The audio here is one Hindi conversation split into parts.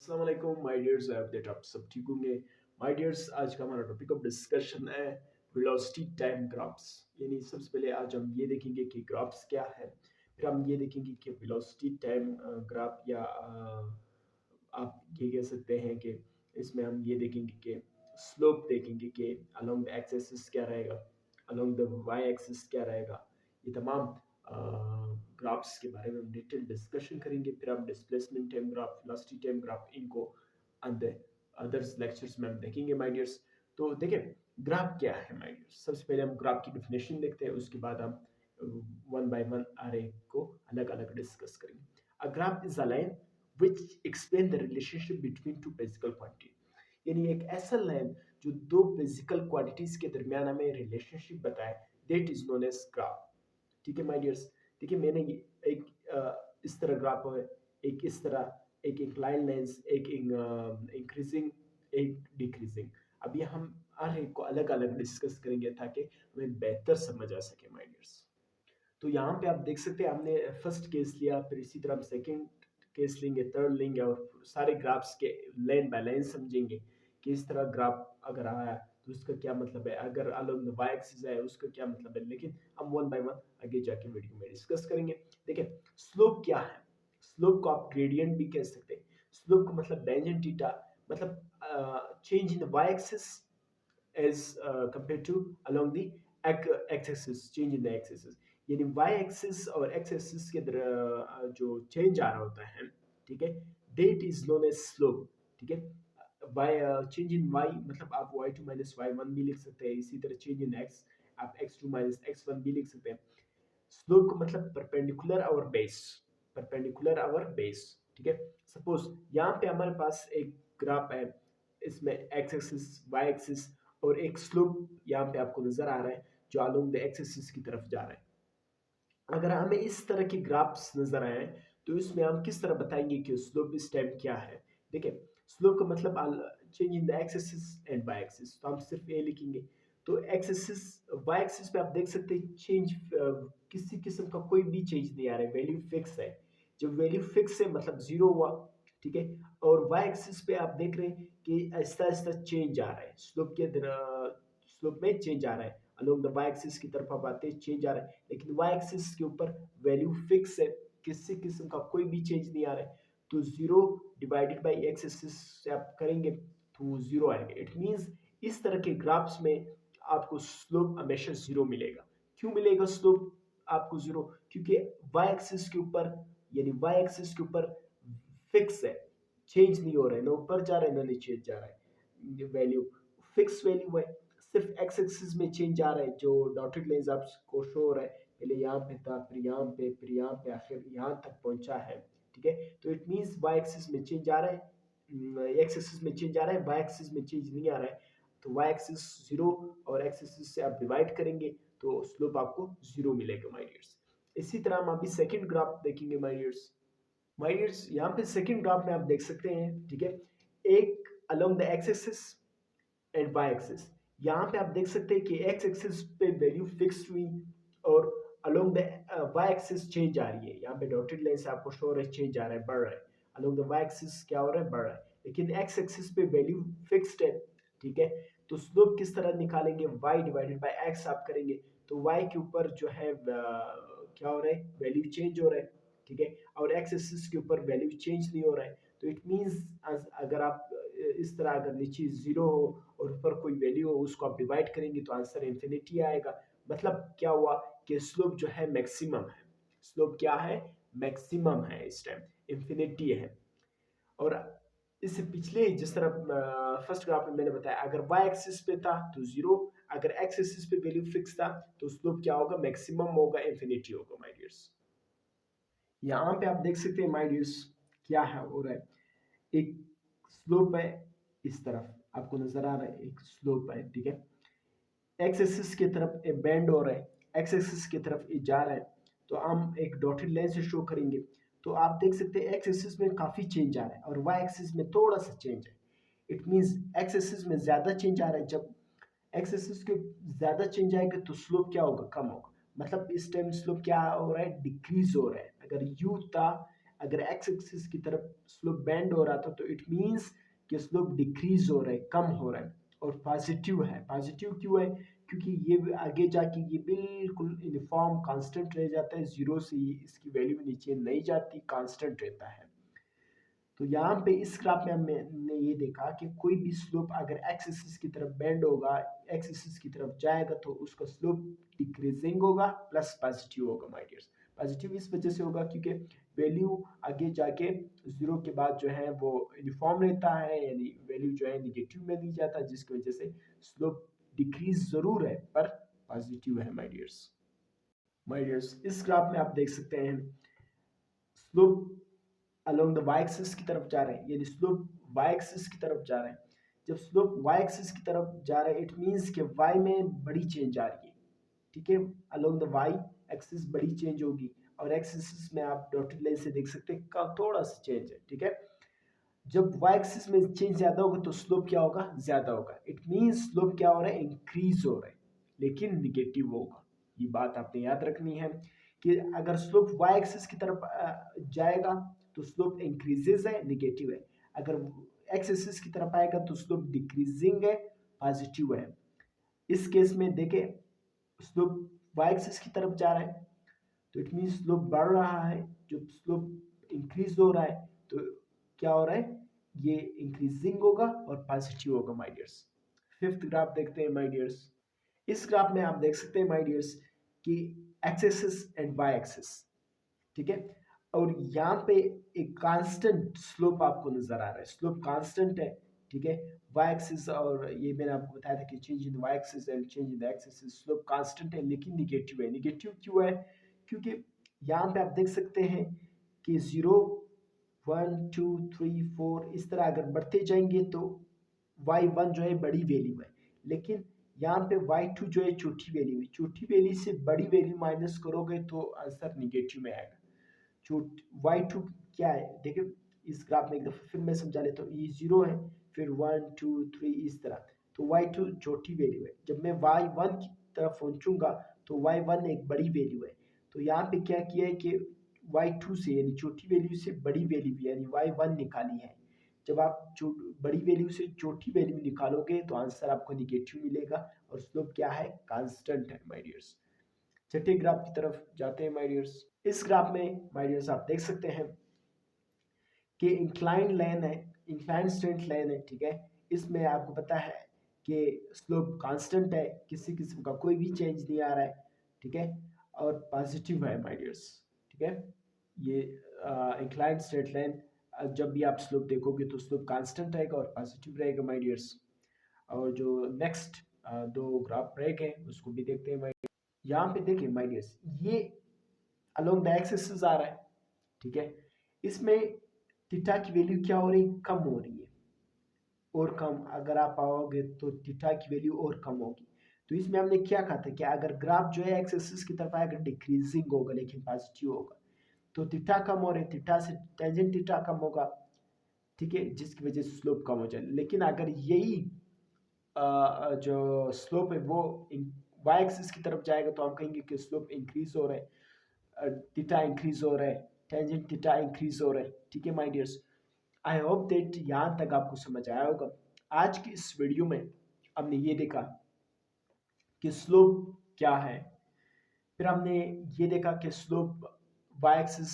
अस्सलाम वालेकुम माय डियर्स, आई अपडेट आप सब ठीक होंगे। माय डियर्स, आज का हमारा टॉपिक ऑफ डिस्कशन है वेलोसिटी टाइम ग्राफ्स। यानी सबसे पहले आज हम ये देखेंगे कि ग्राफ्स क्या है, फिर हम ये देखेंगे कि वेलोसिटी टाइम ग्राफ या आप ये कह सकते हैं कि इसमें हम ये देखेंगे कि स्लोप देखेंगे कि अलोंग द एक्स एक्सिस क्या रहेगा, अलोंग द वाई एक्सिस क्या रहेगा। ये तमाम ग्राफ्स के बारे में हम डिटेल डिस्कशन करेंगे। फिर हम displacement time graph, velocity time graph, इनको अदर्स लेक्चर्स में हम देखेंगे माय डियर्स। तो देखें ग्राफ क्या है माय डियर्स। सबसे पहले हम ग्राफ की डेफिनेशन देखते हैं, उसके बाद हम वन बाय वन आरे को अलग अलग डिस्कस करेंगे। A graph is a line which explain the relationship between two physical quantity। यानी एक ऐसा लाइन जो दो फिजिकल क्वांटिटीज के दरमियान हमें रिलेशनशिप बताए, that is known as graph. ठीक है माय डियर्स। देखिए मैंने एक इस तरह ग्राफ है, एक इस तरह, एक इंक्लाइन लाइंस, एक इंक्रीजिंग, एक डिक्रीजिंग। अब ये हम हर एक को अलग अलग डिस्कस करेंगे ताकि हमें बेहतर समझ आ सके माय डियर्स। तो यहाँ पे आप देख सकते हैं हमने फर्स्ट केस लिया, फिर इसी तरह हम सेकंड केस लेंगे, थर्ड लेंगे और सारे ग्राफ्स के लाइन बाय लाइन समझेंगे कि इस तरह ग्राफ अगर आया तो उसका क्या मतलब है, अगर अलोंग द वाई एक्सिस है उसका क्या मतलब है। लेकिन हम वन बाय वन आगे जाके वीडियो में डिस्कस करेंगे। देखिए स्लोप क्या है। स्लोप को आप ग्रेडियंट भी कह सकते हैं। स्लोप का मतलब टेंजेंट थीटा, मतलब change in the Y axis as compared to along the x-axis, change in the x-axis। यानी y-axis और x-axis के जो चेंज आ रहा होता है, ठीक है, that is known as slope. ठीक है, y चेंज इन y मतलब आप y2 माइनस y1 भी लिख सकते हैं। इसी तरह चेंज इन x आप x2 माइनस x1 भी लिख सकते हैं। स्लोप का मतलब परपेंडिकुलर और बेस, परपेंडिकुलर और बेस। ठीक है, सपोज यहाँ पे हमारे पास एक ग्राफ है, इसमें एक्स एक्सिस, वाई एक्सिस और एक स्लोप यहाँ पे आपको नजर आ रहा है जो अलोंग द एक्स एक्सिस की तरफ जा रहा है। अगर हमें इस तरह के ग्राफ्स नजर आए तो इसमें हम किस तरह बताएंगे कि स्लोप इस टाइम क्या है। देखिए स्लोप का मतलब change in the X axis and Y axis, तो हम सिर्फ ए लिखेंगे। तो एक्स एक्सिस, वाई एक्सिस पे आप देख सकते हैं चेंज, किसी किस्म का कोई भी चेंज नहीं आ रहा है, वैल्यू फिक्स है। जब वैल्यू फिक्स है मतलब जीरो हुआ। ठीक है, और वाई एक्सिस पे आप देख रहे हैं कि आहिस्ता आहिस्ता चेंज आ रहा है, स्लोप के स्लोप में चेंज आ रहा है। अलोंग द वाई एक्सिस की तरफ आप आते हैं चेंज आ रहा है, लेकिन वाई एक्सिस के ऊपर वैल्यू फिक्स है, किसी किस्म का कोई भी चेंज नहीं आ रहा है। तो zero divided by x axis से आप करेंगे तो जीरो आएगा। इट मींस इस तरह के ग्राफ्स में आपको स्लोप हमेशा जीरो मिलेगा। क्यों मिलेगा स्लोप आपको जीरो? क्योंकि वाई एक्सिस के ऊपर, यानी वाई एक्सिस के ऊपर फिक्स है, चेंज नहीं हो रहा है, ना ऊपर जा रहा है ना नीचे जा रहा है, वैल्यू फिक्स वैल्यू है। सिर्फ एक्स एक्सिस में चेंज आ रहा है, जो डॉटेड लाइंस आपको शो हो रहा है, पहले यहाँ पे था, फिर यहाँ पे, फिर यहाँ पे, आखिर यहाँ तक पहुंचा है। ठीक है, तो इट मींस वाई एक्सिस में चेंज आ रहा है, एक्स एक्सिस में चेंज आ रहा है, वाई एक्सिस में चेंज नहीं आ रहा है। तो वाई एक्सिस जीरो और एक्स एक्सिस से आप डिवाइड करेंगे तो स्लोप आपको जीरो मिलेगा माय डियर्स। इसी तरह हम अभी सेकंड ग्राफ देखेंगे माय डियर्स। माय डियर्स यहाँ पे सेकंड ग्राफ में आप देख सकते हैं, ठीक है, एक along the X axis and Y axis. यहाँ पे आप देख सकते हैं कि एक्स एक्सिस पे वैल्यू फिक्स हुई और along the Y axis change आ रही है। यहाँ पे डॉटेड लाइन से आपको शो हो रहा है चेंज आ रहा है, बढ़ रहा है। अलोंग द वाई एक्सिस क्या हो रहा है, बढ़ रहा है। लेकिन एक्स एक्सिस पे वैल्यू फिक्स्ड है। ठीक है, तो स्लोप किस तरह निकालेंगे, वाई डिवाइडेड बाई एक्स आप करेंगे तो वाई के ऊपर जो है क्या हो रहा है, वैल्यू चेंज हो रहा है। ठीक है, और एक्स एक्सिस के ऊपर वैल्यू चेंज नहीं हो रहा है। तो इट मींस अगर आप इस तरह, अगर नीचे जीरो हो और ऊपर कोई वैल्यू हो, उसको आप डिवाइड करेंगे तो आंसर इंफिनिटी आएगा। मतलब क्या हुआ कि स्लोप जो है मैक्सिमम है। स्लोप क्या है, मैक्सिमम है, इस टाइम इंफिनिटी है। और इससे पिछले जिस तरह फर्स्ट ग्राफ में मैंने बताया, अगर वाई एक्सिस पे था तो जीरो, अगर एक्स एक्सिस पे वैल्यू फिक्स था तो स्लोप क्या होगा, मैक्सिमम होगा, इंफिनिटी होगा माय डियर्स। यहाँ पे आप देख सकते हैं माय डियर्स क्या है हो रहा है, एक स्लोप है, इस तरफ आपको नजर आ रहा है एक स्लोप है। ठीक है, एक्स एक्सिस की तरफ एक बैंड हो रहा है, एक्स एक्सिस की तरफ ये जा रहा है। तो हम एक डॉटेड लाइन से शो करेंगे तो आप देख सकते हैं एक्स एक्सिस में काफी चेंज आ रहा है और वाई एक्सिस में थोड़ा सा चेंज है। इट मींस एक्स एक्सिस में ज्यादा चेंज आ रहा है। जब एक्स एक्सिस के ज्यादा चेंज आएगा तो स्लोप क्या होगा, कम होगा। मतलब इस टाइम स्लोप क्या हो रहा है, डिक्रीज हो रहा है। अगर यू था, अगर एक्स एक्सिस की तरफ स्लोप बेंड हो रहा था तो इट मींस कि स्लोप डिक्रीज हो रहा है, कम हो रहा है। और पॉजिटिव है, पॉजिटिव क्यों है? क्योंकि ये आगे जाके ये बिल्कुल यूनिफॉर्म कांस्टेंट रह जाता है, जीरो से इसकी वैल्यू नीचे नहीं जाती, कांस्टेंट रहता है। तो यहाँ पे इस ग्राफ में हमने ये देखा कि कोई भी स्लोप अगर एक्स एक्सिस की तरफ बेंड होगा, एक्स एक्सिस की तरफ जाएगा तो उसका स्लोप डिक्रीजिंग होगा प्लस पॉजिटिव होगा माय डियर्स। पॉजिटिव इस वजह से होगा क्योंकि वैल्यू आगे जाके जीरो के बाद जो है वो यूनिफॉर्म रहता है, यानी वैल्यू जो है निगेटिव में नहीं जाता, जिसकी वजह से स्लोप डिक्रीज जरूर है पर पॉजिटिव है माय डियर्स। माय डियर्स इस ग्राफ में आप देख सकते हैं slope along the Y axis की तरफ जा रहे हैं, यानी स्लोप वाई एक्सिस की तरफ जा रहे हैं। जब स्लोप वाई एक्सिस की तरफ जा रहा है इट मींस कि वाई में बड़ी चेंज आ रही है, ठीक है। अलोंग द वाई एक्सिस बड़ी चेंज होगी, और एक्स एक्सिस में आप डॉटेड लाइन से देख सकते हैं थोड़ा सा चेंज है, ठीक है। जब वाई एक्सिस में चेंज ज्यादा होगा तो स्लोप क्या होगा? ज्यादा होगा। इट मींस स्लोप क्या हो रहा है? इंक्रीज हो रहा है, लेकिन निगेटिव होगा। ये बात आपने याद रखनी है कि अगर स्लोप वाई एक्सिस की तरफ जाएगा तो स्लोप इंक्रीजेज है, निगेटिव है। अगर एक्स एक्सिस की तरफ आएगा तो स्लोप डिक्रीजिंग है, पॉजिटिव है। इस केस में देखें स्लोप वाई एक्सिस की तरफ जा रहा है तो इट मीन स्लोप बढ़ रहा है। जब स्लोप इंक्रीज हो रहा है तो क्या हो रहा है? ये इंक्रीजिंग होगा और पॉजिटिव होगा माय डियर्स। फिफ्थ ग्राफ देखते हैं माय डियर्स। इस ग्राफ में आप देख सकते हैं माय डियर्स कि X axis and Y axis, ठीक है। और यहाँ पे एक कांस्टेंट स्लोप आपको नजर आ रहा है, स्लोप कांस्टेंट है, ठीक है। वाई एक्सिस, और ये मैंने आपको बताया था कि change in Y axis and change in the X axis slope constant है, लेकिन निगेटिव है। निगेटिव क्यों है? क्योंकि यहाँ पे आप देख सकते हैं कि 0 1 2 3 4 इस तरह अगर बढ़ते जाएंगे तो y1 जो है बड़ी वैल्यू है, लेकिन यहाँ पे y2 जो है छोटी वैल्यू है। छोटी वैल्यू से बड़ी वैल्यू माइनस करोगे तो आंसर निगेटिव में आएगा। y2 क्या है देखिए इस ग्राफ में एक दफा फिर मैं समझा लेता हूँ। ये 0 है, फिर 1 2 3 इस तरह, तो y2 छोटी वैल्यू है। जब मैं y1 की तरफ पहुंचूंगा तो y1 एक बड़ी वैल्यू है। तो यहाँ पे क्या किया है कि y2 से यानी छोटी वैल्यू से बड़ी वैल्यू यानी y1 निकाली है। जब आप बड़ी वैल्यू से छोटी वैल्यू निकालोगे तो आंसर आपको निगेटिव मिलेगा, और स्लोप क्या है? कांस्टेंट है माय डियर्स। छठे ग्राफ की तरफ जाते हैं माय डियर्स। इस ग्राफ में माय डियर्स आप देख सकते हैं कि इंक्लाइन लाइन है, इंक्लाइन स्ट्रेट लाइन है, ठीक है। इसमें आपको पता है कि स्लोप कांस्टेंट है, किसी किस्म का कोई भी चेंज नहीं आ रहा है, ठीक है। और पॉजिटिव है माय डियर्स, ठीक है। ये इंक्लाइन स्ट्रेट लाइन जब भी आप स्लोप देखोगे तो स्लोप कांस्टेंट रहेगा और पॉजिटिव रहेगा माय डियर्स। और जो नेक्स्ट दो ग्राफ रह गए उसको भी देखते हैं। यहाँ पे देखिए माय डियर्स ये अलोंग द एक्स एक्सिस आ रहा है, ठीक है। इसमें थीटा की वैल्यू क्या हो रही है? कम हो रही है, और कम अगर आप आओगे तो थीटा की वैल्यू और कम होगी। तो इसमें हमने क्या कहा था कि अगर ग्राफ जो है एक्स एक्सिस की तरफ आएगा डिक्रीजिंग होगा लेकिन पॉजिटिव होगा, तो थीटा कम हो रहा है, थीटा से टेंजेंट थीटा कम होगा, ठीक है, जिसकी वजह से स्लोप कम हो जाए। लेकिन अगर यही जो स्लोप है वो वाई एक्सिस की तरफ जाएगा तो हम कहेंगे कि स्लोप इंक्रीज हो रहा है, थीटा इंक्रीज हो रहा है, टेंजेंट थीटा इंक्रीज हो रहा है, ठीक है my dears. I hope that यहाँ तक आपको समझ आया होगा। आज की इस वीडियो में हमने ये देखा कि स्लोप क्या है, फिर हमने ये देखा कि slope Y axis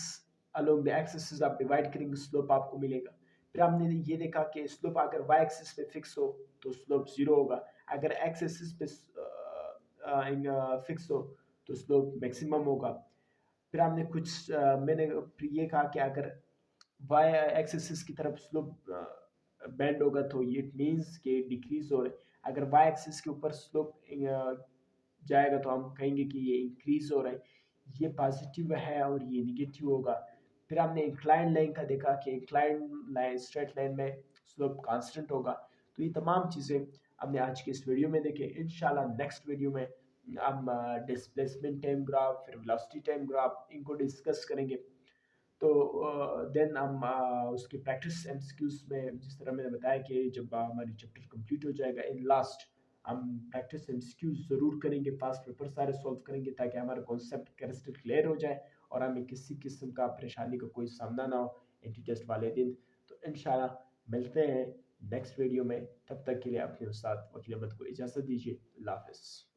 along the X axis आप डिवाइड करेंगे स्लोप आपको मिलेगा। फिर हमने ये देखा कि स्लोप अगर वाई एक्सिस पे फिक्स हो तो स्लोप जीरो होगा, अगर एक्स एक्सिस पे फिक्स हो तो स्लोप मैक्सिमम होगा। फिर हमने मैंने ये कहा कि अगर वाई एक्सिस की तरफ स्लोप बेंड होगा तो इट मींस कि डिक्रीज हो रहा है, अगर वाई एक्सिस के ऊपर स्लोप जाएगा तो हम कहेंगे कि ये इंक्रीज हो रहा है, ये पॉजिटिव है और ये निगेटिव होगा। फिर हमने इंक्लाइन लाइन का देखा कि इंक्लाइन लाइन स्ट्रेट लाइन में स्लोप कांस्टेंट होगा। तो ये तमाम चीज़ें हमने आज के इस वीडियो में देखे। इंशाल्लाह नेक्स्ट वीडियो में हम डिस्प्लेसमेंट टाइम ग्राफ, फिर वेलोसिटी टाइम ग्राफ इनको डिस्कस करेंगे। तो देन हम उसके प्रैक्टिस एमसीक्यूज में जिस तरह मैंने बताया कि जब हमारी चैप्टर कंप्लीट हो जाएगा इन लास्ट हम प्रैक्टिस एमसीक्यूज ज़रूर करेंगे, पास्ट पेपर सारे सॉल्व करेंगे ताकि हमारा कॉन्सेप्ट क्रिस्टल क्लियर हो जाए और हमें किसी किस्म का परेशानी का कोई सामना ना हो एंटी टेस्ट वाले दिन। तो इंशाल्लाह मिलते हैं नेक्स्ट वीडियो में, तब तक के लिए अपने उस्ताद वकील अहमद को इजाज़त दीजिए। अल्लाह हाफ़िज़।